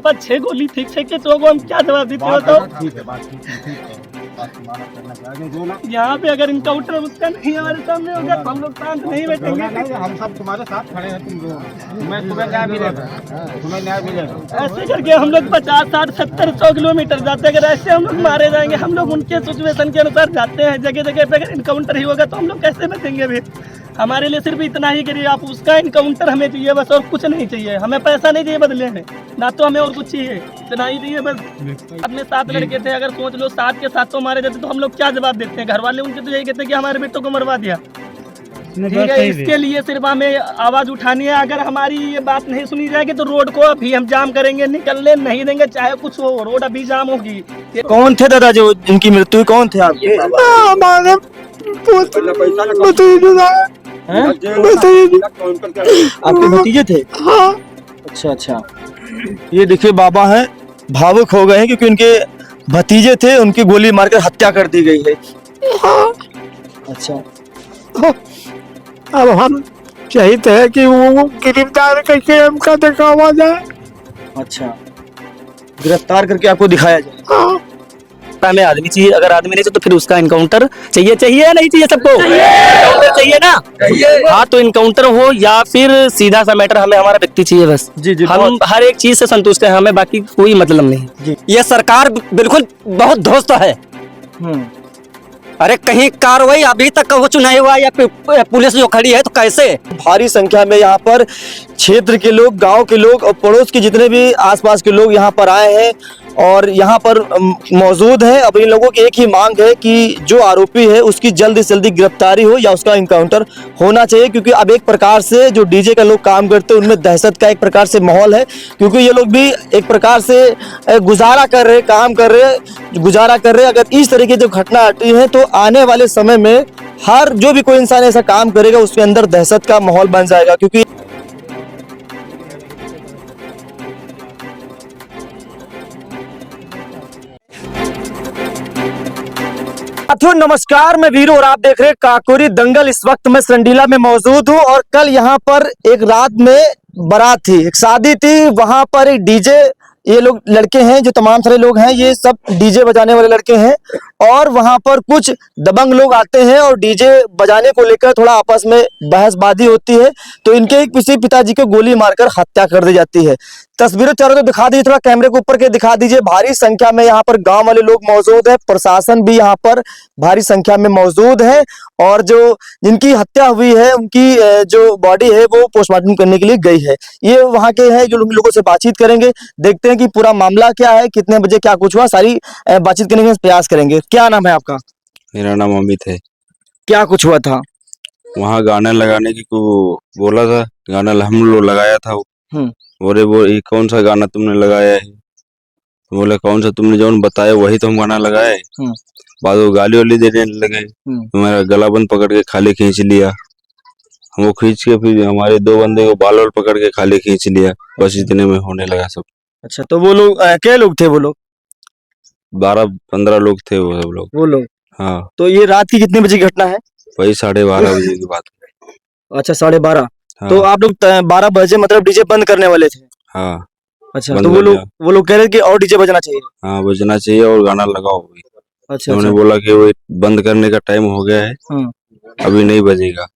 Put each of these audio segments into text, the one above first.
पास 6 गोली थी, 6 के 100 को हम क्या जवाब देते हो? तो यहाँ पे अगर इनकाउंटर उसका नहीं हमारे सामने होगा तो हम लोग शांत नहीं बैठेंगे। हम सब तुम्हारे साथ खड़े हैं, तुम तुम्हें न्याय मिलेगा, तुम्हें न्याय मिलेगा। ऐसे करके हम लोग 50, 60, 70, 100 किलोमीटर जाते हैं। अगर ऐसे हम लोग मारे जाएंगे, हम लोग उनके सिचुएशन के अनुसार जाते हैं। जगह जगह पे अगर इनकाउंटर ही होगा तो हम लोग कैसे बचेंगे? भी हमारे लिए सिर्फ इतना ही करिए आप, उसका इनकाउंटर हमें चाहिए बस, और कुछ नहीं चाहिए। हमें पैसा नहीं चाहिए बदले में, ना तो हमें और कुछ चाहिए, इतना ही चाहिए बस। अपने 7 लड़के थे, अगर सोच लो 7 के 7 तो मारे जाते तो हम लोग क्या जवाब देते हैं? घर वाले उनके तो यही कहते हैं कि हमारे बेटों को मरवा दिया। ठीक है, इसके लिए सिर्फ हमें आवाज उठानी है। अगर हमारी ये बात नहीं सुनी जाएगी तो रोड को अभी हम जाम करेंगे, निकलने नहीं देंगे, चाहे कुछ हो, रोड अभी जाम होगी। कौन थे दादा जो इनकी मृत्यु? कौन थे आपके? हमारे आपके भतीजे थे? हाँ। अच्छा अच्छा, ये देखिए बाबा हैं, भावुक हो गए हैं क्योंकि उनके भतीजे थे, उनकी गोली मारकर हत्या कर दी गई है। हाँ। अच्छा, अब हम चाहते हैं कि वो गिरफ्तार करके हमका दिखावा जाए। अच्छा, गिरफ्तार करके आपको दिखाया जाए। हाँ। हमें आदमी चाहिए, अगर आदमी नहीं चाहिए तो फिर उसका इनकाउंटर चाहिए। चाहिए या नहीं चाहिए? सबको इनकाउंटर चाहिए ना? हाँ, तो इनकाउंटर हो या फिर सीधा सा मैटर, हमें हमारा व्यक्ति चाहिए बस। जी जी, हम हर एक चीज से संतुष्ट हैं, हमें बाकी कोई मतलब नहीं। ये सरकार बिल्कुल बहुत ध्वस्त है। अरे कहीं कार्रवाई अभी तक कुछ नहीं हुआ, या पुलिस जो खड़ी है तो कैसे? भारी संख्या में यहाँ पर क्षेत्र के लोग, गांव के लोग और पड़ोस के जितने भी आसपास के लोग यहाँ पर आए हैं और यहाँ पर मौजूद हैं। अब इन लोगों की एक ही मांग है कि जो आरोपी है उसकी जल्द से जल्दी गिरफ्तारी हो या उसका इनकाउंटर होना चाहिए, क्योंकि अब एक प्रकार से जो डीजे का लोग काम करते हैं उनमें दहशत का एक प्रकार से माहौल है, क्योंकि ये लोग भी एक प्रकार से गुजारा कर रहे, काम कर रहे, गुजारा कर रहे। अगर इस तरीके की जो घटना हटी है तो आने वाले समय में हर जो भी कोई इंसान ऐसा काम करेगा उसके अंदर दहशत का माहौल बन जाएगा। क्योंकि साथियों नमस्कार, मैं वीरू और आप देख रहे हैं काकोरी दंगल। इस वक्त मैं संडीला में मौजूद हूं और कल यहां पर एक रात में बारात थी, एक शादी थी, वहां पर एक डीजे, ये लोग लड़के हैं जो तमाम सारे लोग हैं, ये सब डीजे बजाने वाले लड़के हैं और वहां पर कुछ दबंग लोग आते हैं और डीजे बजाने को लेकर थोड़ा आपस में बहसबाजी होती है, तो इनके किसी पिताजी को गोली मारकर हत्या कर दी जाती है। तस्वीरें चारों तरफ दिखा दीजिए, थोड़ा कैमरे को ऊपर के दिखा दीजिए। भारी संख्या में यहाँ पर गांव वाले लोग मौजूद है, प्रशासन भी यहाँ पर भारी संख्या में मौजूद है और जो जिनकी हत्या हुई है उनकी जो बॉडी है वो पोस्टमार्टम करने के लिए गई है। ये वहाँ के हैं जो लोगों से बातचीत करेंगे, देखते हैं कि पूरा मामला क्या है, कितने बजे क्या कुछ हुआ, सारी बातचीत करने का प्रयास करेंगे। क्या नाम है आपका? मेरा नाम अमित है। क्या कुछ हुआ था? वहाँ गाना लगाने की को बोला था, गाना हम लोग लगाया था। बोले वो ये कौन सा गाना तुमने लगाया है? तो बोले कौन सा तुमने जो बताया वही तो हम गाना लगाए। बाद वो गाली वाली देने लगे, तो मेरा गला बंद पकड़ के खाली खींच लिया। वो खींच के फिर हमारे 2 बंदे को बाल वाल पकड़ के खाली खींच लिया। बस इतने में होने लगा सब। अच्छा, तो वो लोग क्या लोग थे? वो लोग 12-15 लोग थे वो सब लोग। वो लोग, हाँ। तो ये रात की कितने बजे की घटना है? वही 12:30 बजे की बात। अच्छा, 12:30। हाँ। तो आप लोग 12 बजे मतलब डीजे बंद करने वाले थे? हाँ। अच्छा, तो वो लोग कह रहे थे कि और डीजे बजना चाहिए। हाँ, बजना चाहिए और गाना लगाओ। अच्छा, उन्होंने बोला कि वो बंद करने का टाइम हो गया है, अभी नहीं बजेगा।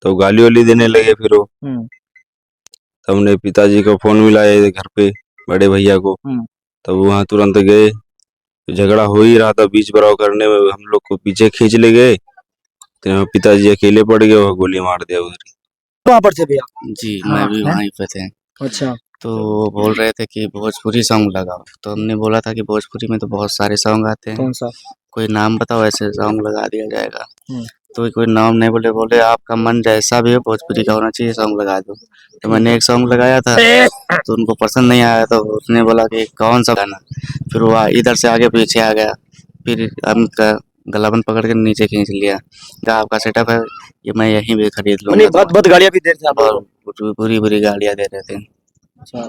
तो गाली वाली देने लगे फिर वो। तब हमने पिताजी को फोन मिलाया घर पे, बड़े भैया को, तब वहाँ तुरंत गए। झगड़ा हो ही रहा था, बीच बराव करने में हम लोग को पीछे खींच ले गए, तो पिताजी अकेले पड़ गए और गोली मार दिया उधर। वहाँ पर थे भैया? जी, मैं भी वहीं पे थे। अच्छा, तो वो बोल रहे थे कि भोजपुरी सॉन्ग लगाओ, तो हमने बोला था कि भोजपुरी में तो बहुत सारे सॉन्ग आते हैं, कौन सा? कोई नाम बताओ, ऐसे सॉन्ग लगा दिया जाएगा। तो कोई नाम नहीं बोले, बोले आपका मन जैसा भी हो, भोजपुरी का होना चाहिए, सॉन्ग लगा दो। तो मैंने एक सॉन्ग लगाया था तो उनको पसंद नहीं आया, तो उसने बोला कि कौन सा गाना। फिर वो इधर से आगे पीछे आ गया, फिर हम गलाबंद पकड़ के नीचे खींच लिया। आपका सेटअप है, ये मैं यहीं भी खरीद लूंगा। बहुत गाड़ियाँ भी दे रहे थे आप? बुरी बुरी गाड़ियाँ दे रहे थे। अच्छा,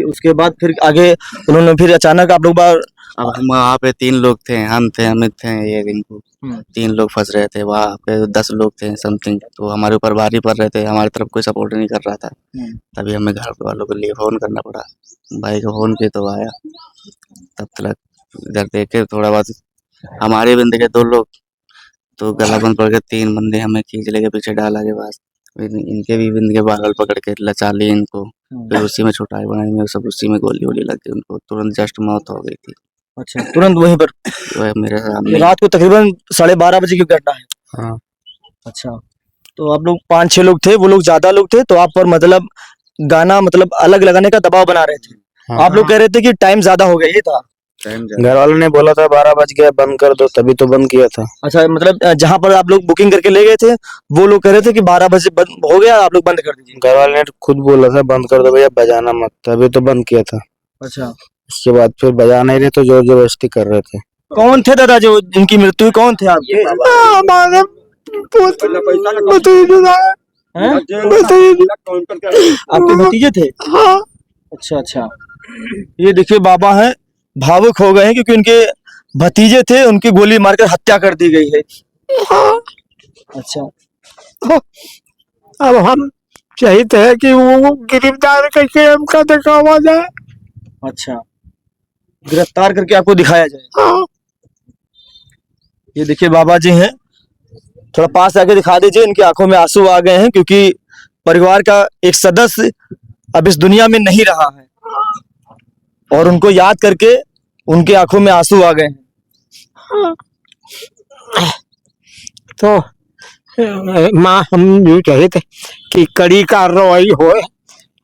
उसके बाद फिर आगे उन्होंने फिर अचानक आप लोग अब हम वहाँ पे 3 लोग थे, हम थे, अमित थे, ये रिंकू, 3 लोग फंस रहे थे वहाँ पे। 10 लोग थे समथिंग, तो हमारे ऊपर भारी पड़ रहे थे, हमारी तरफ कोई सपोर्ट नहीं कर रहा था। तभी हमें घर वालों के लिए फोन करना पड़ा। भाई को फोन किया तो आया, तब तक इधर देखे थोड़ा बहुत हमारे बंदे के 2 लोग तो गला बंद पड़ के 3 बंदे हमें खींच लेके पीछे डाला के पास। इनके भी बंदे के बागल पकड़ के लचा लिए इनको, फिर उसी में छुटाई बनाई में सब उसी में गोली वोली लग गई उनको, तुरंत जस्ट मौत हो गई थी। अच्छा, तुरंत वहीं पर? वह मेरे सामने। रात को तकरीबन 12:30 बजे की घटना है। हाँ। अच्छा, तो आप लोग 5-6 लोग थे, वो लोग ज्यादा लोग थे, तो आप पर मतलब गाना मतलब अलग लगाने का दबाव बना रहे थे। हाँ। आप लोग कह रहे थे कि टाइम ज्यादा हो गया, ये था? घर वालों ने बोला था 12 बज गया, बंद कर दो, तभी तो बंद किया था। अच्छा, मतलब जहाँ पर आप लोग बुकिंग करके ले गए थे वो लोग कह रहे थे कि 12 बजे बंद हो गया, आप लोग बंद कर दीजिए। घर वाले ने खुद बोला था बंद कर दो भैया, बजाना मत, तभी तो बंद किया था। अच्छा, उसके बाद फिर बजा नहीं रहे तो जोर जबरदस्ती कर रहे थे। कौन थे दादा जो जिनकी मृत्यु हुई? कौन थे आपके? हमारे आपके भतीजे थे? हाँ। अच्छा अच्छा, ये देखिए बाबा हैं, भावुक हो गए हैं क्योंकि उनके भतीजे थे, उनकी गोली मारकर हत्या कर दी गई है। हाँ। अच्छा, अब हम चाहते हैं कि वो गिरफ्तार करके हमका दिखावा जाए। अच्छा, गिरफ्तार करके आपको दिखाया जाए। हाँ। ये देखिए बाबा जी हैं, थोड़ा पास आके दिखा दीजिए। इनकी आंखों में आंसू आ गए हैं क्योंकि परिवार का एक सदस्य अब इस दुनिया में नहीं रहा है और उनको याद करके उनकी आंखों में आंसू आ गए हैं। तो माँ हम यूँ चाहते कि कड़ी कार्रवाई हो,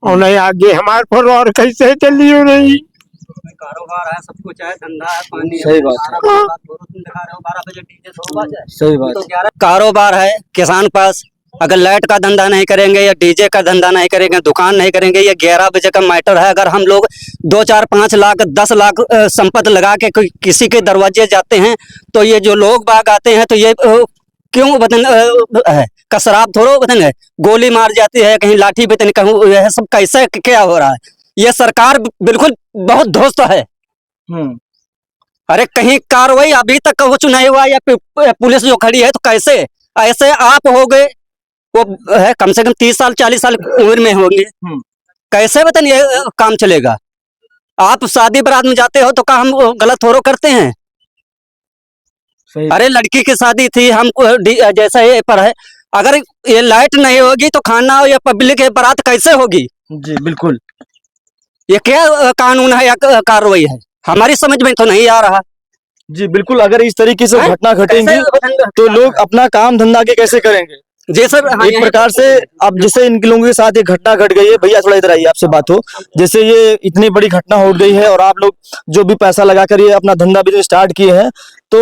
उन्हें आगे हमारे पर और कैसे चलिए नहीं। कारोबार है, सब कुछ है, धंधा है, पानी सही बात है। दिखा रहे हो 12 बजे डीजे शो है। सही बात है। कारोबार है किसान पास, अगर लाइट का धंधा नहीं करेंगे या डीजे का धंधा नहीं करेंगे, दुकान नहीं करेंगे, ये 11 बजे का मैटर है। अगर हम लोग 2, 4, 5 लाख 10 लाख संपत्ति लगा के किसी के दरवाजे जाते हैं तो ये जो लोग बाग आते हैं तो ये क्यों बदन है का शराब थोड़ो बदन है, गोली मार जाती है, कहीं लाठी पे कहूँ, यह सब कैसे क्या हो रहा है? ये सरकार बिल्कुल बहुत ध्वस्त है। अरे कहीं कार्रवाई अभी तक वो नहीं हुआ या पुलिस जो खड़ी है तो कैसे ऐसे आप हो गए, वो है कम से कम 30 साल 40 साल उम्र में होंगे, कैसे बताइए काम चलेगा? आप शादी बारात में जाते हो तो क्या हम गलत थोड़ो करते हैं? अरे लड़की की शादी थी, हम जैसा ये पर है, अगर ये लाइट नहीं होगी तो खाना या पब्लिक बारात कैसे होगी? जी बिल्कुल, ये क्या कानून है या कार्रवाई है? हमारी समझ में तो नहीं आ रहा। जी बिल्कुल, अगर इस तरीके से घटना घटेंगी तो लोग अपना काम धंधा आगे कैसे करेंगे? जी सर, एक प्रकार से अब जैसे इन लोगों के साथ एक घटना घट गई है, भैया थोड़ा इधर आइए, आपसे बात हो। जैसे ये इतनी बड़ी घटना हो गई है और आप लोग जो भी पैसा लगाकर ये अपना धंधा बिजनेस स्टार्ट किए हैं, तो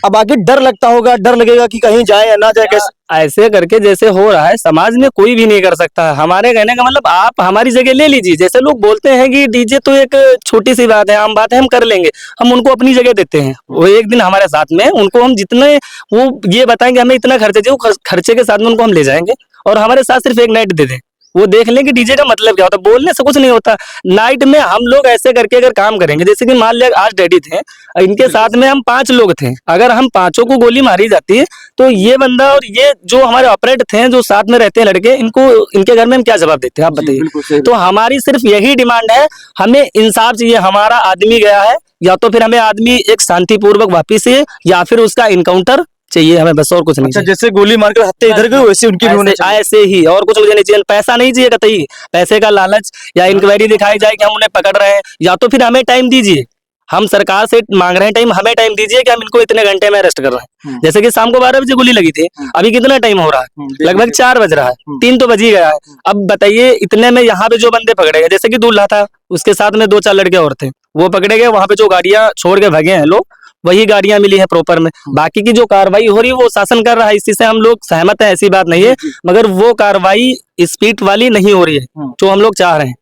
अब आगे डर लगता होगा, डर लगेगा कि कहीं जाए या ना जाए, कैसे? ऐसे करके जैसे हो रहा है समाज में कोई भी नहीं कर सकता। हमारे कहने का मतलब आप हमारी जगह ले लीजिए। जैसे लोग बोलते हैं कि डीजे तो एक छोटी सी बात है, आम बात है, हम कर लेंगे, हम उनको अपनी जगह देते हैं। वो एक दिन हमारे साथ में, उनको हम जितने वो ये बताएंगे हमें इतना खर्चे चाहिए, वो खर्चे के साथ में उनको हम ले जाएंगे और हमारे साथ सिर्फ एक नाइट दे दें, वो देख लें कि डीजे का मतलब क्या होता है। बोलने से कुछ नहीं होता। नाइट में हम लोग ऐसे करके अगर काम करेंगे, जैसे कि मान लिया आज डैडी थे, इनके साथ में हम 5 लोग थे, अगर हम 5 को गोली मारी जाती है तो ये बंदा और ये जो हमारे ऑपरेटर थे जो साथ में रहते हैं लड़के, इनको इनके घर में हम क्या जवाब देते हैं आप बताइए? तो हमारी सिर्फ यही डिमांड है, हमें इंसाफ चाहिए। हमारा आदमी गया है, या तो फिर हमें आदमी एक शांतिपूर्वक वापिस है या फिर उसका इनकाउंटर चाहिए हमें, बस और कुछ नहीं। अच्छा, जैसे गोली मारकर हत्या इधर गई वैसे उनकी भी होनी चाहिए। ऐसे ही, और कुछ मुझे नहीं चाहिए। पैसा नहीं चाहिए कतई, पैसे का लालच या इंक्वायरी दिखाई जाए कि हम उन्हें पकड़ रहे हैं, या तो फिर हमें टाइम दीजिए। हम सरकार से मांग रहे हैं टाइम, हमें टाइम दीजिए कि हम इनको इतने घंटे में अरेस्ट कर रहे हैं। जैसे कि शाम को 12 बजे गोली लगी थी, अभी कितना टाइम हो रहा है? लगभग 4 बज रहा है, 3 तो बज ही गया है। अब बताइए इतने में यहाँ पे जो बंदे पकड़े गए, जैसे कि दूल्हा था, उसके साथ में 2-4 लड़के और थे, वो पकड़े गए। वहां पे जो गाड़ियां छोड़ के भागे हैं लोग, वही गाड़ियां मिली है प्रॉपर में। बाकी की जो कार्रवाई हो रही है वो शासन कर रहा है, इसी से हम लोग सहमत हैं, ऐसी बात नहीं है, मगर वो कार्रवाई स्पीड वाली नहीं हो रही है जो हम लोग चाह रहे हैं।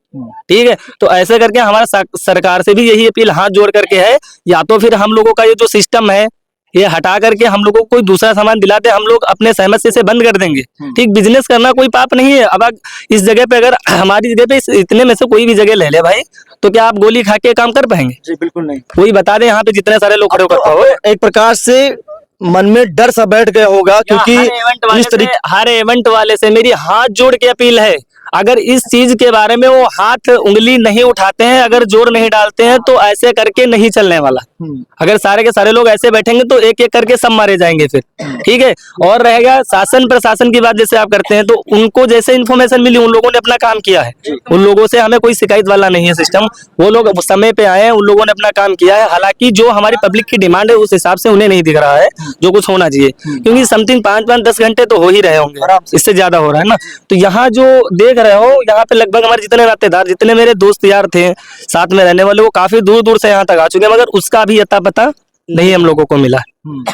ठीक है, तो ऐसे करके हमारा सरकार से भी यही अपील हाथ जोड़ करके है, या तो फिर हम लोगों का ये जो सिस्टम है ये हटा करके हम लोगों को कोई दूसरा सामान दिलाते, हम लोग अपने सहमत से इसे बंद कर देंगे। ठीक, बिजनेस करना कोई पाप नहीं है। अब इस जगह पे अगर हमारी जगह पे इतने में से कोई भी जगह ले ले भाई, तो क्या आप गोली खा के काम कर पाएंगे? जी बिल्कुल नहीं। वही बता दें यहाँ पे जितने सारे लोग खड़े होकर तो अब एक प्रकार से मन में डर सा बैठ गया होगा, क्योंकि इस तरीके हर इवेंट वाले से मेरी हाथ जोड़ के अपील है, अगर इस चीज के बारे में वो हाथ उंगली नहीं उठाते हैं, अगर जोर नहीं डालते हैं, तो ऐसे करके नहीं चलने वाला। अगर सारे के सारे लोग ऐसे बैठेंगे तो एक एक करके सब मारे जाएंगे फिर, ठीक है। और रहेगा शासन प्रशासन की बात, जैसे आप करते हैं, तो उनको जैसे इन्फॉर्मेशन मिली उन लोगों ने अपना काम किया है, उन लोगों से हमें कोई शिकायत वाला नहीं है सिस्टम। वो लोग समय पे आए हैं, उन लोगों ने अपना काम किया है। हालांकि जो हमारी पब्लिक की डिमांड है उस हिसाब से उन्हें नहीं दिख रहा है जो कुछ होना चाहिए, क्योंकि समथिंग 5-10 घंटे तो हो ही रहे होंगे, इससे ज्यादा हो रहा है ना। तो यहाँ जो देख रहे हो, यहाँ पे लगभग हमारे जितने नातेदार, जितने मेरे दोस्त यार थे साथ में रहने वाले, वो काफी दूर दूर से यहाँ तक आ चुके हैं, मगर उसका भी अता पता नहीं हम लोगों को मिला।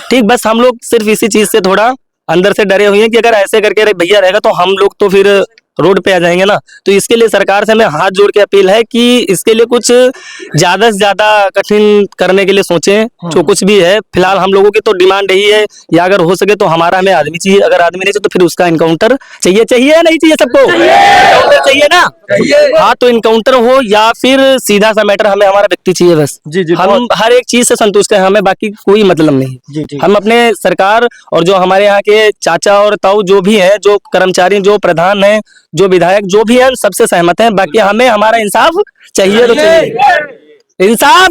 ठीक, बस हम लोग सिर्फ इसी चीज से थोड़ा अंदर से डरे हुए हैं कि अगर ऐसे करके भैया रहेगा तो हम लोग तो फिर रोड पे आ जाएंगे ना। तो इसके लिए सरकार से हमें हाथ जोड़ के अपील है कि इसके लिए कुछ ज्यादा से ज्यादा कठिन करने के लिए सोचें, जो कुछ भी है। फिलहाल हम लोगों की तो डिमांड यही है, या अगर हो सके तो हमारा हमें आदमी चाहिए, अगर आदमी नहीं चाहिए तो फिर उसका इनकाउंटर चाहिए या नहीं चाहिए? सबको इनकाउंटर चाहिए ना? हाँ, तो इनकाउंटर हो या फिर सीधा सा मैटर, हमें हमारा व्यक्ति चाहिए बस। जी हम हर एक चीज से संतुष्ट है, हमें बाकी कोई मतलब नहीं। हम अपने सरकार और जो हमारे यहाँ के चाचा और ताऊ जो भी है, जो कर्मचारी, जो प्रधान है, जो विधायक, जो भी है, सबसे सहमत हैं। बाकी हमें हमारा इंसाफ चाहिए तो चाहिए, इंसाफ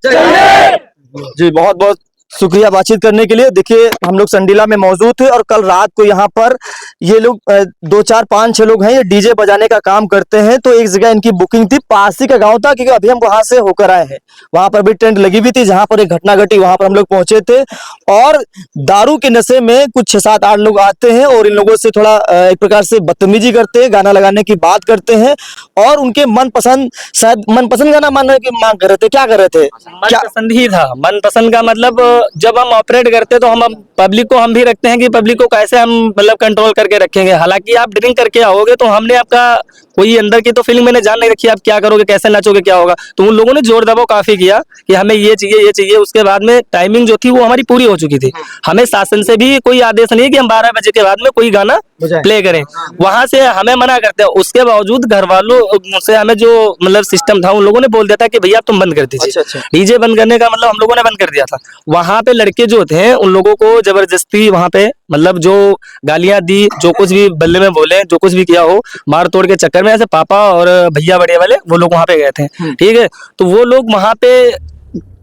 चाहिए। जी बहुत बहुत शुक्रिया बातचीत करने के लिए। देखिए हम लोग संडीला में मौजूद थे और कल रात को यहाँ पर ये लोग 2-4-5-6 लोग हैं, ये डीजे बजाने का काम करते हैं। तो एक जगह इनकी बुकिंग थी, पास ही का गांव था, क्योंकि अभी हम वहां से होकर आए हैं। वहां पर भी टेंट लगी हुई थी, जहां पर एक घटना घटी वहां पर हम लोग पहुंचे थे। और दारू के नशे में कुछ 6-7-8 लोग आते हैं और इन लोगों से थोड़ा एक प्रकार से बदतमीजी करते हैं, गाना लगाने की बात करते हैं और उनके मनपसंद, शायद मनपसंद गाना मांग कर रहे थे। क्या कर रहे थे? मनपसंद ही था। मनपसंद का मतलब जब हम ऑपरेट करते तो हम पब्लिक को हम भी रखते हैं कि पब्लिक को कैसे हम मतलब कंट्रोल करके रखेंगे। हालांकि आप ड्रिंक करके आओगे तो हमने आपका कोई अंदर की तो फीलिंग मैंने जान नहीं रखी, आप क्या करोगे, कैसे नाचोगे, क्या होगा। तो उन लोगों ने जोर दबाव काफी किया कि हमें ये चाहिए, ये चाहिए। उसके बाद में टाइमिंग जो थी वो हमारी पूरी हो चुकी थी। हमें शासन से भी कोई आदेश नहीं है कि हम 12 बजे के बाद में कोई गाना प्ले करें, वहां से हमें मना करते हैं। उसके बावजूद घर वालों से हमें जो मतलब सिस्टम था, उन लोगों ने बोल दिया था कि भैया तुम बंद कर दीजिए। डीजे बंद करने का मतलब हम लोगों ने बंद कर दिया था। वहां पे लड़के जो थे उन लोगों को जबरदस्ती वहां पे मतलब जो गालियां दी, जो कुछ भी बल्ले में बोले, जो कुछ भी किया हो, मार तोड़ के चक्कर में ऐसे पापा और भैया बड़े वाले वो लोग वहां पे गए थे। ठीक है, तो वो लोग वहां पे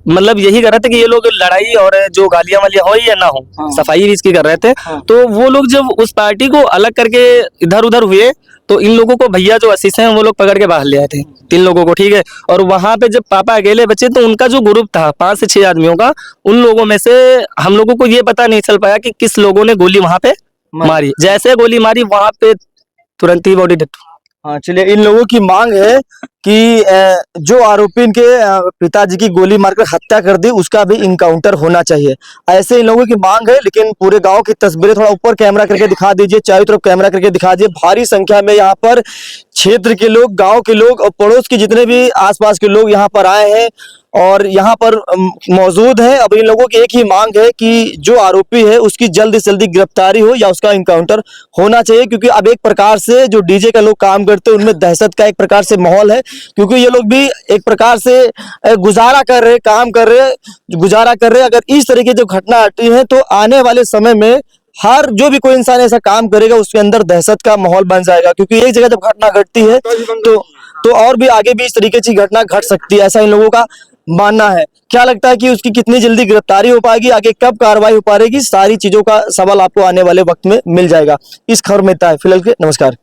मतलब यही कर रहे थे कि ये लोग लड़ाई और जो गालियां वालियां हो या ना हो, सफाई भी इसकी कर रहे थे। तो वो लोग जब उस पार्टी को अलग करके इधर उधर हुए तो इन लोगों को भैया जो असीस हैं वो लोग पकड़ के बाहर ले आए थे, 3 लोगों को। ठीक है, और वहां पे जब पापा अकेले बचे तो उनका जो ग्रुप था 5 से 6 आदमियों का, उन लोगों में से हम लोगों को ये पता नहीं चल पाया कि किस लोगों ने गोली वहां पे मारी। जैसे गोली मारी वहां पे तुरंत ही बॉडी डेथ। हाँ चलिए, इन लोगों की मांग है कि जो आरोपी इनके पिताजी की गोली मारकर हत्या कर दी उसका भी इनकाउंटर होना चाहिए, ऐसे इन लोगों की मांग है। लेकिन पूरे गांव की तस्वीरें थोड़ा ऊपर कैमरा करके दिखा दीजिए, चारों तरफ कैमरा करके दिखा दीजिए। भारी संख्या में यहाँ पर क्षेत्र के लोग, गांव के लोग और पड़ोस के जितने भी आसपास के लोग यहाँ पर आए हैं और यहाँ पर मौजूद है। अब इन लोगों की एक ही मांग है कि जो आरोपी है उसकी जल्दी से जल्दी गिरफ्तारी हो या उसका इनकाउंटर होना चाहिए, क्योंकि अब एक प्रकार से जो डीजे का लोग काम करते हैं उनमें दहशत का एक प्रकार से माहौल है, क्योंकि ये लोग भी एक प्रकार से गुजारा कर रहे, काम कर रहे, गुजारा कर रहे। अगर इस तरीके जो घटना आती है तो आने वाले समय में हर जो भी कोई इंसान ऐसा काम करेगा उसके अंदर दहशत का माहौल बन जाएगा, क्योंकि एक जगह जब घटना घटती है तो और भी आगे भी इस तरीके की घटना घट सकती है, ऐसा इन लोगों का मानना है। क्या लगता है कि उसकी कितनी जल्दी गिरफ्तारी हो पाएगी, आगे कब कार्रवाई हो पाएगी, सारी चीजों का सवाल आपको आने वाले वक्त में मिल जाएगा। इस खबर में इतना है फिलहाल के, नमस्कार।